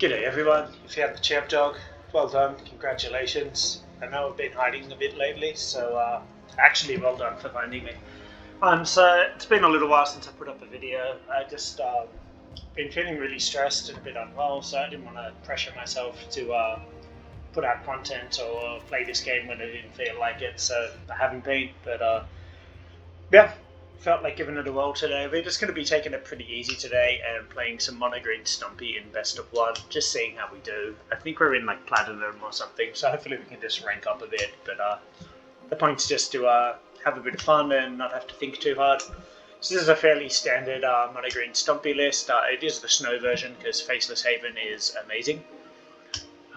G'day everyone, if you have the champ dog, well done, congratulations. I know I've been hiding a bit lately, so actually well done for finding me. So it's been a little while since I put up a video. I just been feeling really stressed and a bit unwell, so I didn't want to pressure myself to put out content or play this game when I didn't feel like it, so I haven't been, but yeah. Felt like giving it a whirl today. We're just going to be taking it pretty easy today and playing some MonoGreen Stompy in best of one, just seeing how we do. I think we're in like platinum or something, so hopefully we can just rank up a bit, but the point's just to have a bit of fun and not have to think too hard. So this is a fairly standard MonoGreen Stompy list. It is the snow version because Faceless Haven is amazing.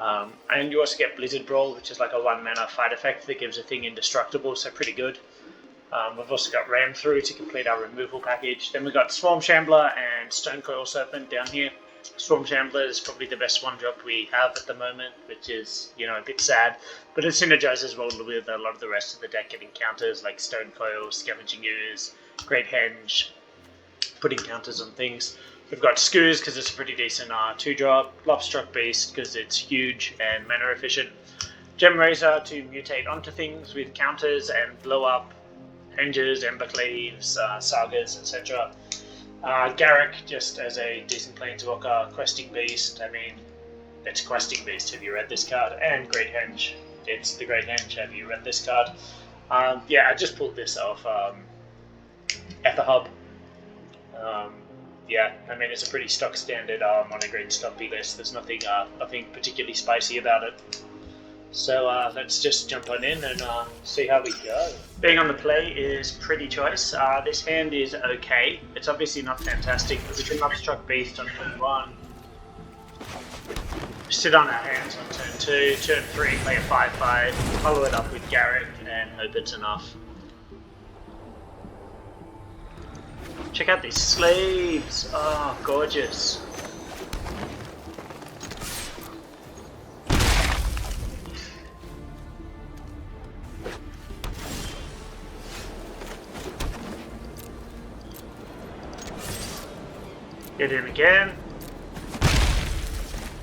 And you also get Blizzard Brawl, which is like a 1 mana fight effect that gives a thing indestructible, so pretty good. We've also got Ram Through to complete our removal package. Then we've got Swarm Shambler and Stonecoil Serpent down here. Swarm Shambler is probably the best one drop we have at the moment, which is, you know, a bit sad. But it synergizes well with a lot of the rest of the deck getting counters like Stonecoil, Scavenging Ooze, Great Henge, putting counters on things. We've got Skoos because it's a pretty decent 2-drop. Lopstruck Beast because it's huge and mana efficient. Gem Razor to mutate onto things with counters and blow up Henges, Embercleaves, Sagas, etc. Garrick, just as a decent planeswalker. Questing Beast, I mean, it's Questing Beast, have you read this card? And Great Henge, it's the Great Henge, have you read this card? Yeah, I just pulled this off at the hub. Yeah, I mean, it's a pretty stock standard MonoGreen Stompy list. There's nothing particularly spicy about it. So let's just jump on in and see how we go. Being on the play is pretty choice. This hand is okay. It's obviously not fantastic, but we can Lopstruck Beast on turn 1. Sit on our hands on turn 2. Turn 3, play a 5/5. Follow it up with Garrick and hope it's enough. Check out these sleeves. Oh, gorgeous. Get in again.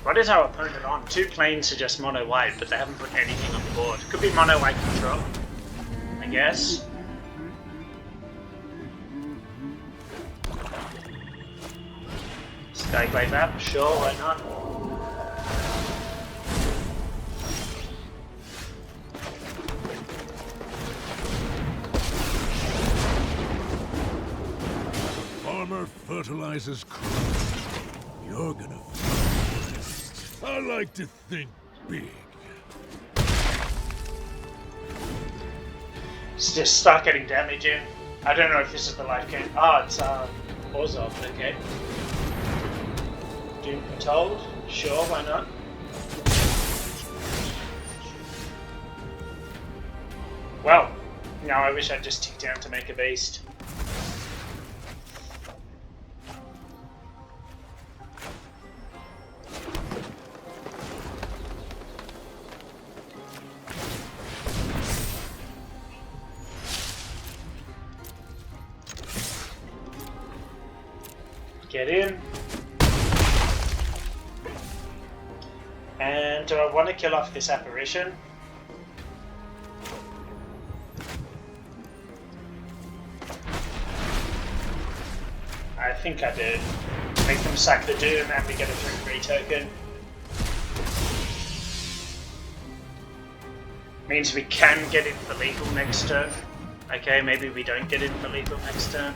What is our opponent on? 2 planes are just mono white, but they haven't put anything on the board. Could be mono white control, I guess. Skyglade map, sure, why not? Farmer fertilizes crops. You're gonna find. I like to think big. Let's just start getting damage in. I don't know if this is the life game. Oh, it's Orzhov, okay. Doom Controlled, sure, why not? Well, now I wish I'd just ticked down to make a beast. Get in. And do I want to kill off this apparition? I think I do. Make them sack the Doom and we get a 3/3 token. Means we can get in for lethal next turn. Okay, maybe we don't get in for lethal next turn.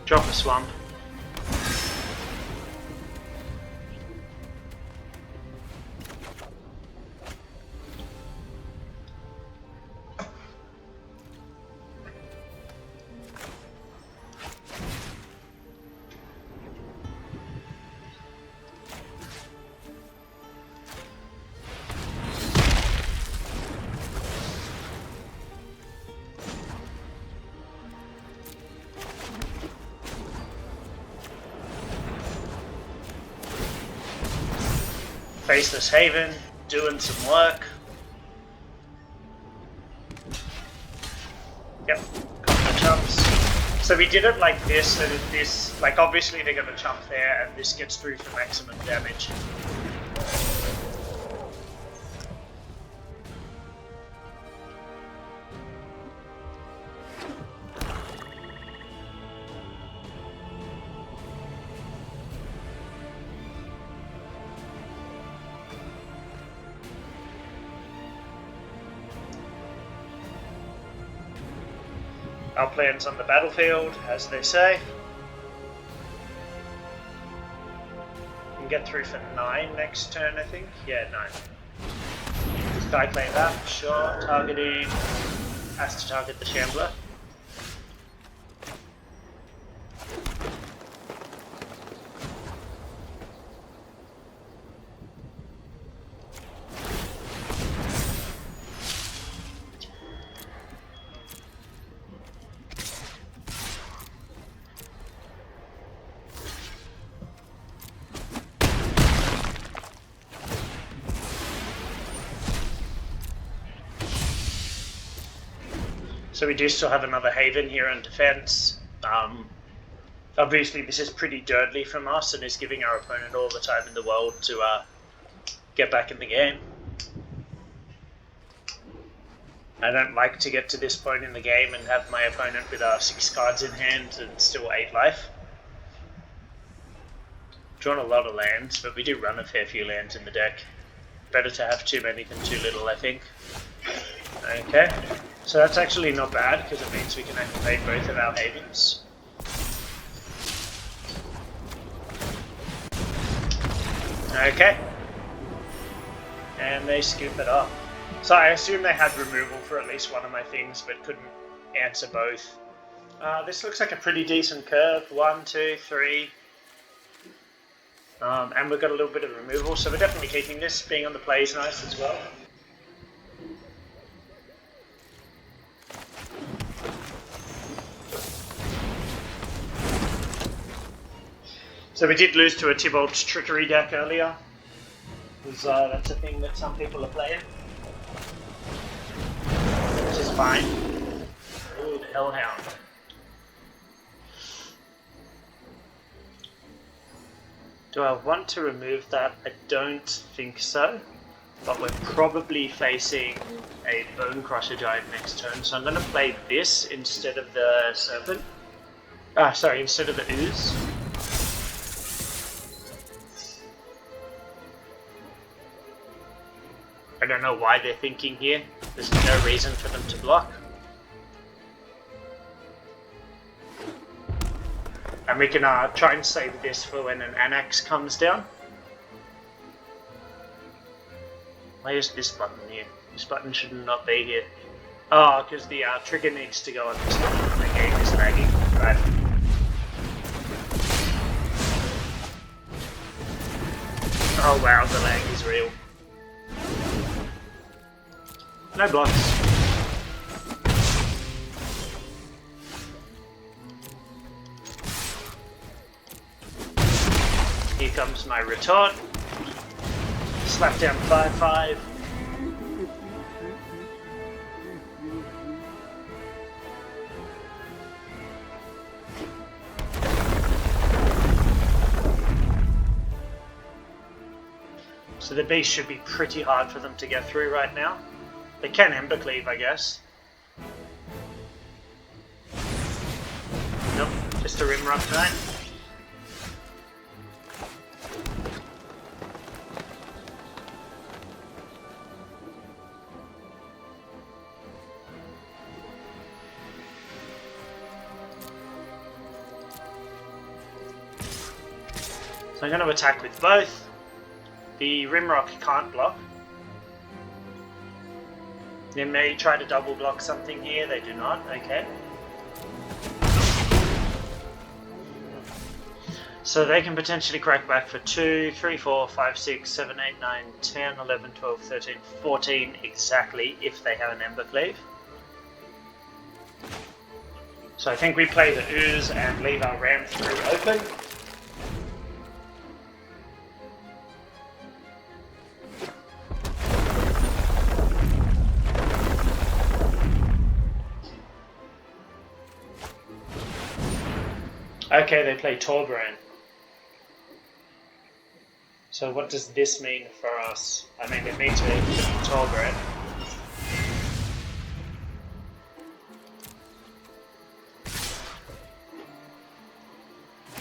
Drop a swamp. Faceless Haven, doing some work. Yep, couple of chumps. So we did it like this, so that this, like obviously they're going to chump there, and this gets through for maximum damage. Our plan's on the battlefield, as they say. We can get through for 9 next turn, I think. Yeah, 9. Sky claim that, sure. Targeting. Has to target the Shambler. So we do still have another Haven here in defense. Obviously this is pretty dirty from us and is giving our opponent all the time in the world to get back in the game. I don't like to get to this point in the game and have my opponent with 6 cards in hand and still 8 life. Drawn a lot of lands, but we do run a fair few lands in the deck. Better to have too many than too little, I think. Okay. So that's actually not bad, because it means we can activate both of our Havens. Okay. And they scoop it up. So I assume they had removal for at least one of my things, but couldn't answer both. This looks like a pretty decent curve. 1, 2, 3. And we've got a little bit of removal, so we're definitely keeping this. Being on the play is nice as well. So we did lose to a Tybalt's Trickery deck earlier, because that's a thing that some people are playing, which is fine. Ooh, the Hellhound. Do I want to remove that? I don't think so, but we're probably facing a Bone Crusher Giant next turn, so I'm going to play this instead of the Serpent. Sorry, instead of the Ooze. I don't know why they're thinking here. There's no reason for them to block. And we can try and save this for when an Anax comes down. Why is this button here? This button should not be here. Oh, because the trigger needs to go on this one. The game is lagging. Right. Oh wow, the lag is real. No blocks. Here comes my retort. Slap down 5/5. So the beast should be pretty hard for them to get through right now. They can Embercleave, I guess. Nope, just a Rimrock Giant. So I'm going to attack with both. The Rimrock can't block. They may try to double block something here, they do not, okay. So they can potentially crack back for 2, 3, 4, 5, 6, 7, 8, 9, 10, 11, 12, 13, 14 exactly if they have an Embercleave. So I think we play the Ooze and leave our Ram through open. Okay, they play Torbran. So what does this mean for us? I mean, it means we're Torbran.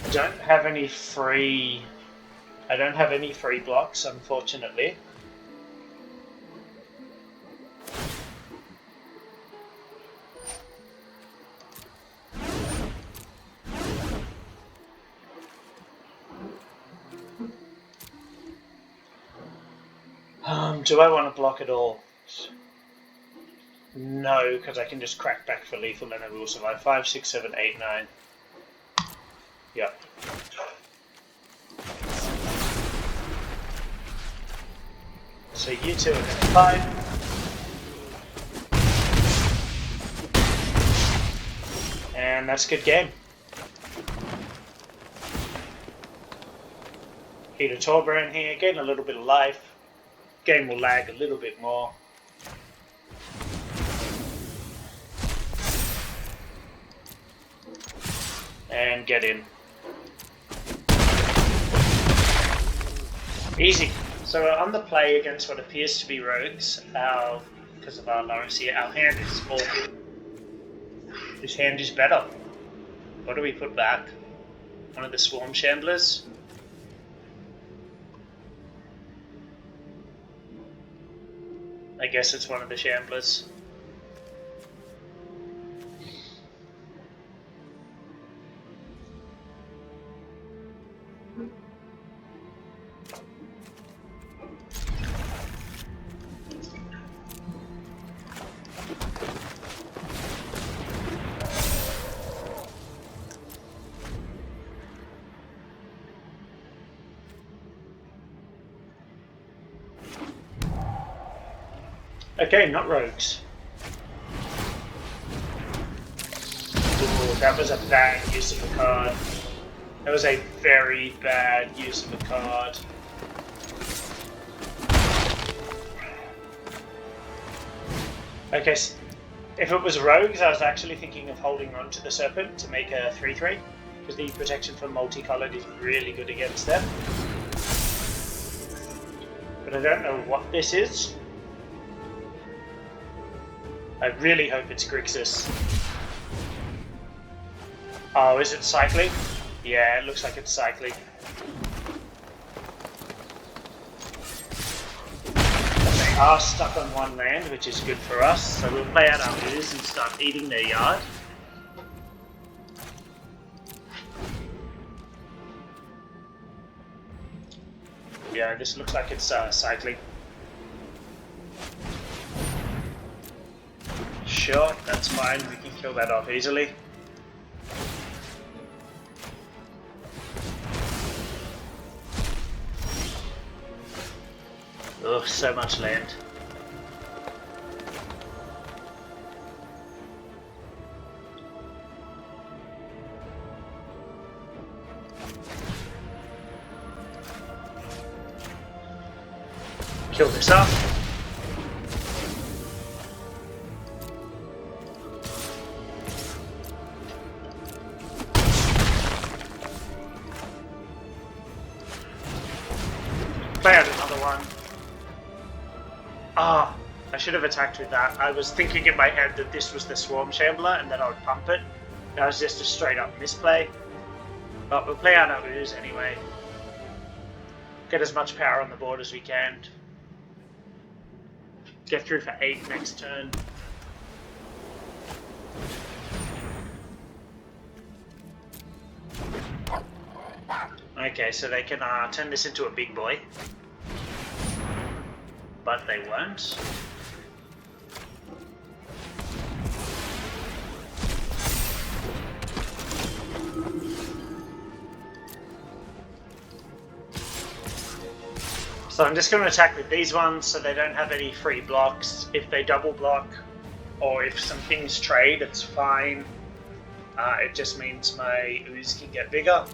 I don't have any free blocks, unfortunately. Do I want to block it all? No, because I can just crack back for lethal and we will survive. 5, 6, 7, 8, 9. Yep. So you two are going to fight. And that's a good game. Hit a Torbran here, getting a little bit of life. Game will lag a little bit more. And get in. Easy. So on the play against what appears to be rogues, because of our Loris here, our hand is awful. This hand is better. What do we put back? One of the Swarm Shamblers? I guess it's one of the Shamblers. Okay, not rogues. Ooh, that was a bad use of a card. That was a very bad use of a card. Okay, if it was rogues, I was actually thinking of holding on to the Serpent to make a 3-3, because the protection from multicolored is really good against them. But I don't know what this is. I really hope it's Grixis. Oh, is it cycling? Yeah, it looks like it's cycling. They are stuck on one land, which is good for us, so we'll play out our ooze and start eating their yard. Yeah, this looks like it's cycling. Sure, that's fine, we can kill that off easily. Ugh, so much land. Kill this up. Play out another one. Ah, I should have attacked with that. I was thinking in my head that this was the Swarm Shambler and that I would pump it. That was just a straight up misplay. But we'll play out our ooze anyway. Get as much power on the board as we can. Get through for 8 next turn. Okay, so they can turn this into a big boy. But they won't. So I'm just going to attack with these ones so they don't have any free blocks. If they double block or if some things trade, it's fine. It just means my ooze can get bigger.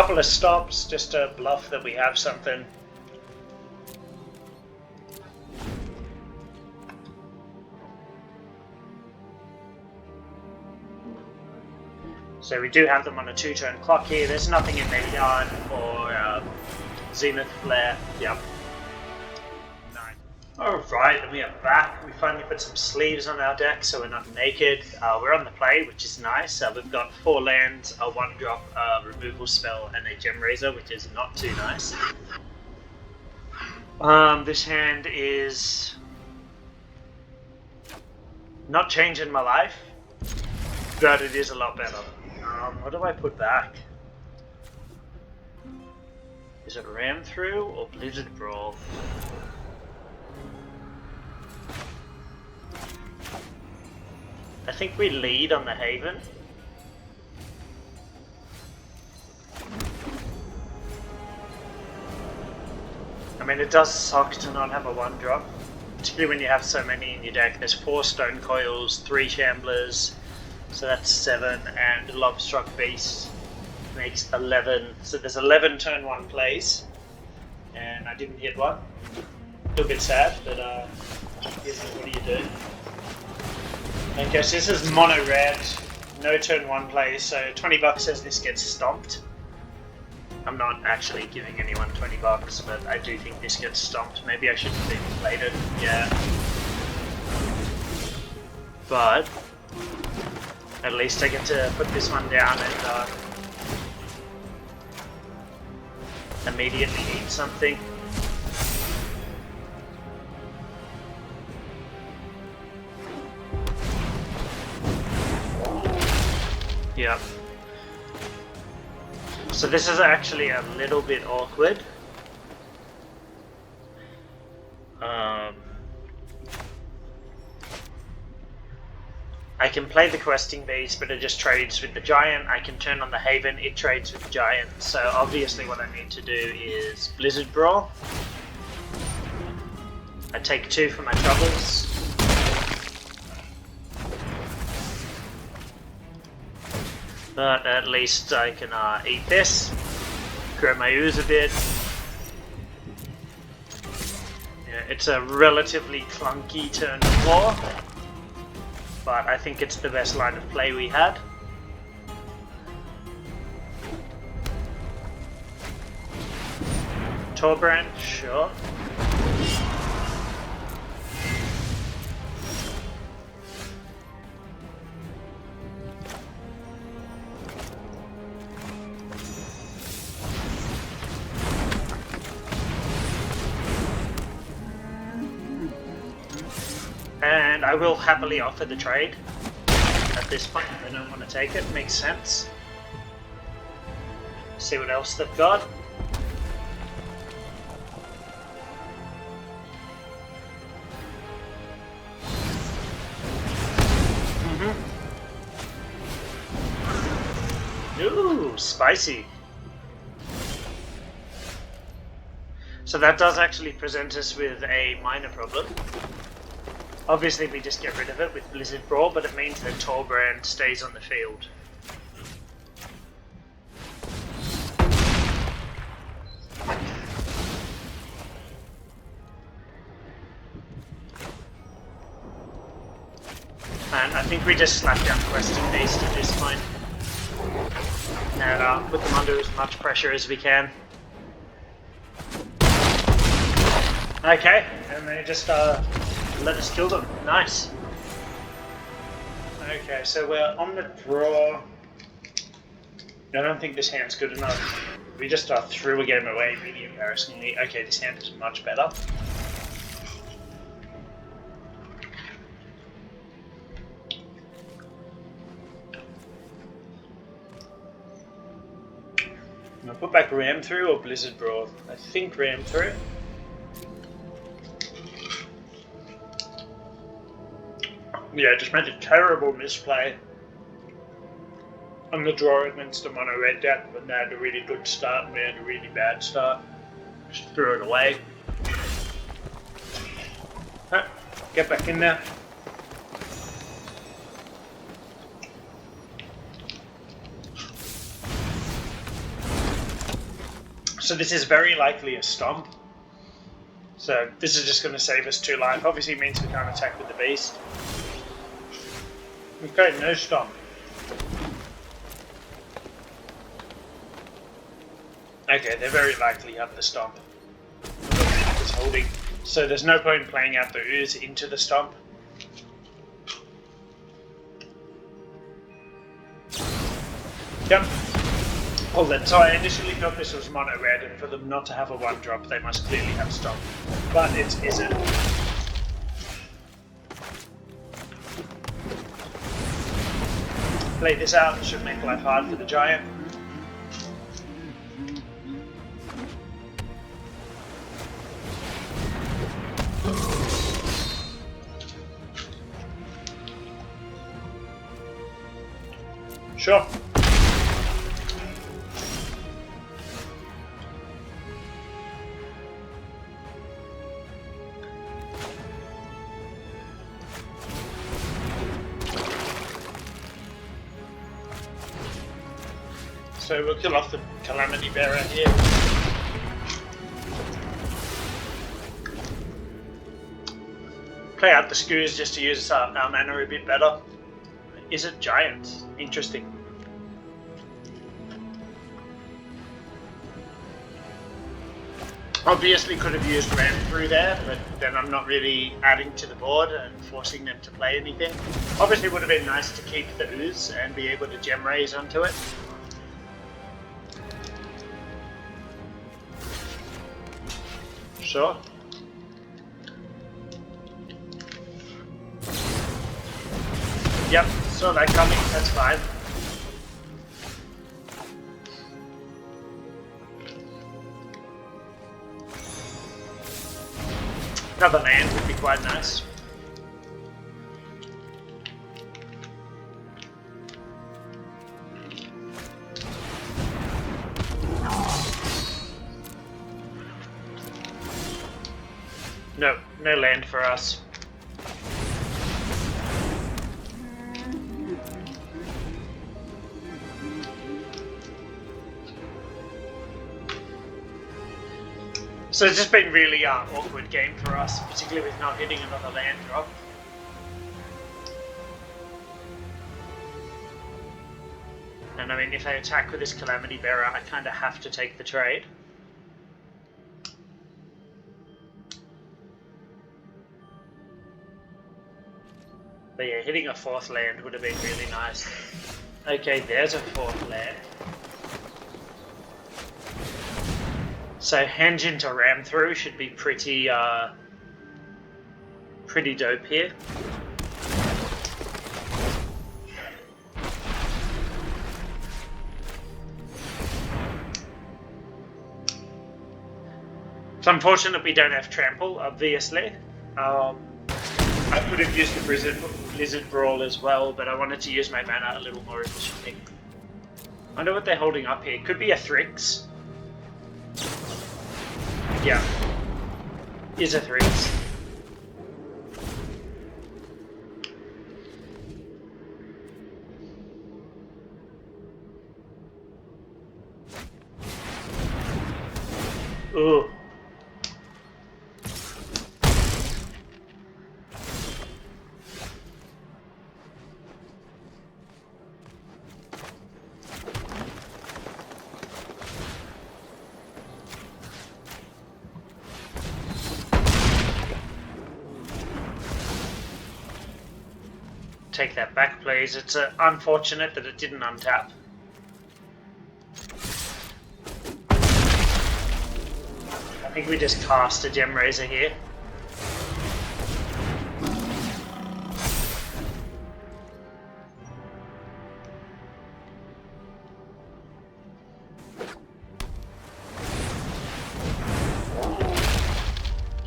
couple of stops just to bluff that we have something. So we do have them on a 2-turn clock here. There's nothing in their yarn or Zenith Flare. Yep. Nice. Alright, and we are back. We finally put some sleeves on our deck so we're not naked. We're on the play, which is nice. We've got 4 lands, a 1-drop removal spell, and a Gem Razor, which is not too nice. This hand is not changing my life, but it is a lot better. What do I put back? Is it Ram Through or Blizzard Brawl? I think we lead on the Haven. I mean, it does suck to not have a 1-drop, particularly when you have so many in your deck. There's 4 Stone Coils, 3 Shamblers, so that's 7, and Lovestruck Beast makes 11. So there's 11 turn 1 plays, and I didn't hit one. A little bit sad, but what do you do? Okay, so this is mono red, no turn 1 plays, so 20 bucks says this gets stomped. I'm not actually giving anyone 20 bucks, but I do think this gets stomped. Maybe I shouldn't have even played it, yeah. But at least I get to put this one down and immediately eat something. Yep. So this is actually a little bit awkward. I can play the Questing Beast, but it just trades with the Giant. I can turn on the Haven, it trades with the Giant. So obviously what I need to do is Blizzard Brawl. I take 2 for my troubles. But at least I can eat this, grow my ooze a bit. Yeah, it's a relatively clunky turn 4, but I think it's the best line of play we had. Torbrand, sure. And I will happily offer the trade at this point. I don't want to take it, makes sense. See what else they've got. Ooh, spicy. So that does actually present us with a minor problem. Obviously we just get rid of it with Blizzard Brawl, but it means that Torbrand stays on the field. And I think we just slap down Questing Beast at this point. And put them under as much pressure as we can. Okay, and they just let us kill them. Nice. Okay, so we're on the draw. I don't think this hand's good enough. We just threw a game away really embarrassingly. Okay, this hand is much better. I'm gonna put back Ram Through or Blizzard Brawl. I think Ram Through. Yeah, just made a terrible misplay on the draw against the mono red deck when they had a really good start and we had a really bad start. Just threw it away. Right, get back in there. So this is very likely a stomp. So this is just going to save us 2 life. Obviously it means we can't attack with the beast. Okay, no stomp. Okay, they very likely have the stomp. It's holding. So there's no point in playing out the ooze into the stomp. Yep. Hold on. So I initially thought this was mono red, and for them not to have a 1-drop, they must clearly have stomp. But it isn't. Play this out. It should make life hard for the giant. Sure. So we'll kill off the Calamity Bearer here. Play out the Scoos just to use our mana a bit better. Is it giant? Interesting. Obviously could have used Ram through there, but then I'm not really adding to the board and forcing them to play anything. Obviously would have been nice to keep the ooze and be able to gem raise onto it. Sure. Yep, saw that coming, that's fine. Another land would be quite nice. No, no land for us. So it's just been really awkward game for us, particularly with not hitting another land drop. And I mean, if I attack with this Calamity Bearer, I kind of have to take the trade. But yeah, hitting a 4th land would have been really nice. Okay, there's a 4th land. So henge into ram through should be pretty pretty dope here. It's unfortunate we don't have trample, obviously. I could have used the Blizzard Brawl as well, but I wanted to use my mana a little more efficiently. I wonder what they're holding up here. Could be a Thrix. Yeah. Is a Thrix. Ooh. Take that back, please. It's unfortunate that it didn't untap. I think we just cast a Gem Razor here.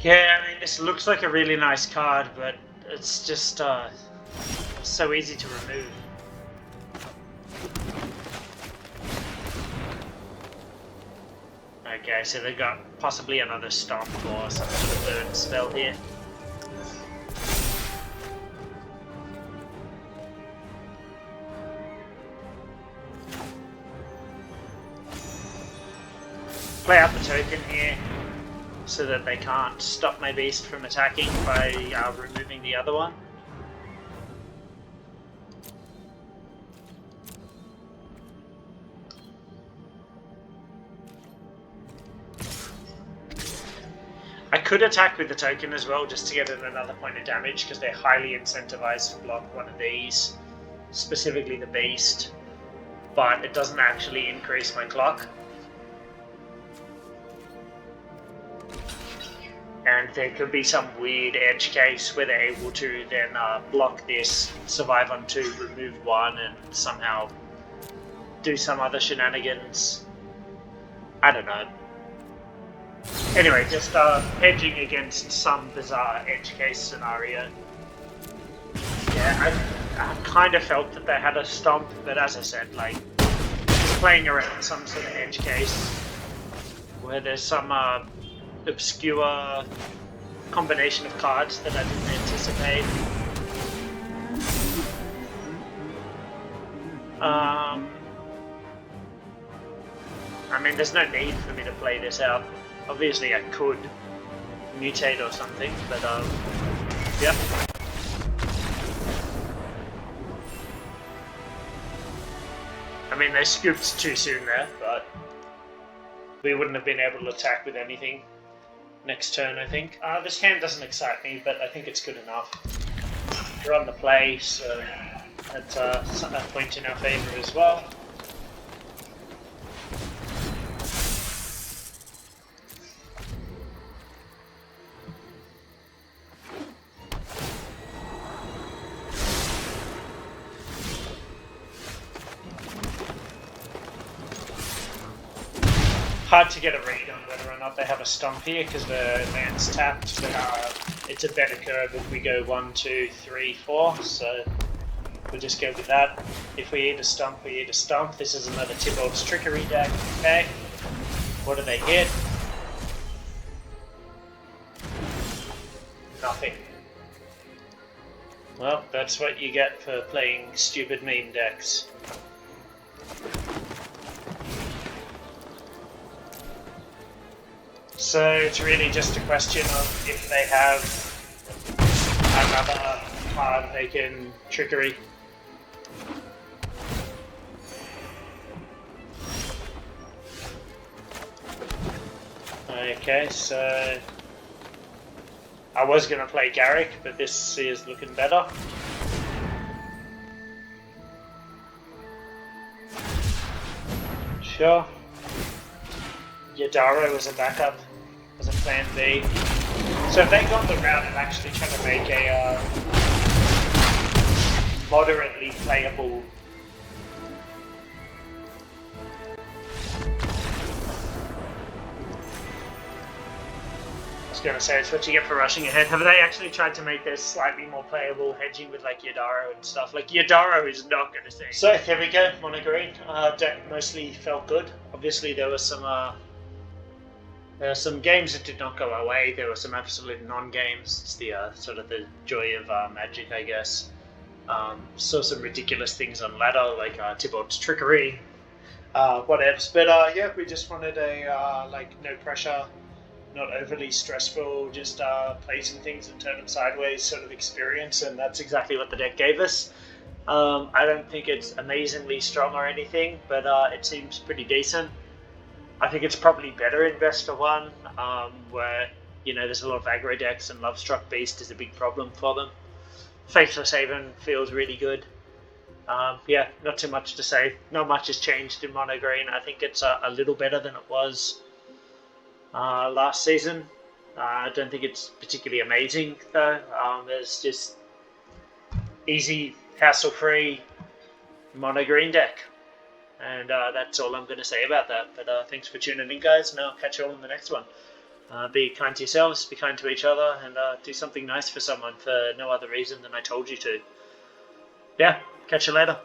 Yeah, I mean, this looks like a really nice card, but it's just so easy to remove. Okay, so they've got possibly another Stomp or some sort of burn spell here. play out the token here so that they can't stop my beast from attacking by removing the other one. I could attack with the token as well just to get another point of damage because they're highly incentivized to block one of these, specifically the beast, but it doesn't actually increase my clock. And there could be some weird edge case where they're able to then block this, survive on 2, remove 1, and somehow do some other shenanigans. I don't know. Anyway, just hedging against some bizarre edge case scenario. Yeah, I kind of felt that they had a stomp, but as I said, like, playing around some sort of edge case where there's some obscure combination of cards that I didn't anticipate. I mean, there's no need for me to play this out. Obviously I could mutate or something, but yeah. I mean, they scooped too soon there, but we wouldn't have been able to attack with anything next turn, I think. This hand doesn't excite me, but I think it's good enough. We're on the play, so that's a point in our favour as well. Hard to get a read on whether or not they have a stomp here because the land's tapped, but it's a better curve if we go 1, 2, 3, 4, so we'll just go with that. If we eat a stomp, we eat a stomp. This is another Tybalt's Trickery deck. Okay, what do they hit? Nothing. Well, that's what you get for playing stupid meme decks. So it's really just a question of if they have another card they can trickery. Okay, so I was going to play Garrick, but this is looking better. Sure. Yadaro was a backup, as a plan B. So if they got the route of actually trying to make a moderately playable I was going to say, it's what you get for rushing ahead. Have they actually tried to make this slightly more playable, hedging with like Yadaro and stuff? Like, Yadaro is not going to stay. So, here we go, MonoGreen. Deck mostly felt good. Obviously, there were some games that did not go our way. There were some absolute non-games. It's the sort of the joy of Magic, I guess. Saw some ridiculous things on ladder, like Tybalt's Trickery, whatevs. But yeah, we just wanted a like no pressure, not overly stressful, just play some things and turn them sideways sort of experience, and that's exactly what the deck gave us. I don't think it's amazingly strong or anything, but it seems pretty decent. I think it's probably better in best of one, where, you know, there's a lot of aggro decks and Lovestruck Beast is a big problem for them. Faithless Haven feels really good. Yeah, not too much to say. Not much has changed in MonoGreen. I think it's a little better than it was last season. I don't think it's particularly amazing though. There's just easy, hassle-free MonoGreen deck. And that's all I'm going to say about that. But thanks for tuning in, guys, and I'll catch you all in the next one. Be kind to yourselves, be kind to each other, and do something nice for someone for no other reason than I told you to. Yeah, catch you later.